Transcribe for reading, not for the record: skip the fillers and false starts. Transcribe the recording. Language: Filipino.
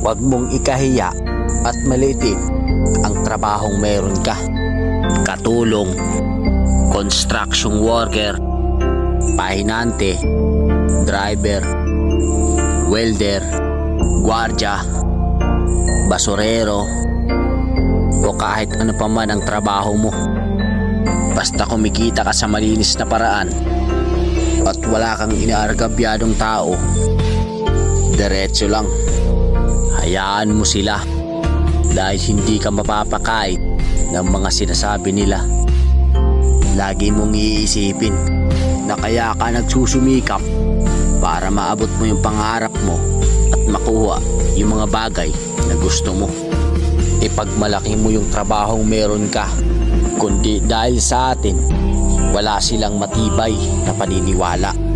Huwag mong ikahiya at maliitin ang trabahong meron ka. Katulong, construction worker, pahinante, driver, welder, gwardya, basurero, o kahit ano pa man ang trabaho mo. Basta kumikita ka sa malinis na paraan at wala kang inaargabyadong tao, diretso lang. Hayaan mo sila dahil hindi ka mapapakait ng mga sinasabi nila. Lagi mong iisipin na kaya ka nagsusumikap para maabot mo yung pangarap mo at makuha yung mga bagay na gusto mo. Ipagmalaki mo yung trabahong meron ka, kundi dahil sa atin wala silang matibay na paniniwala.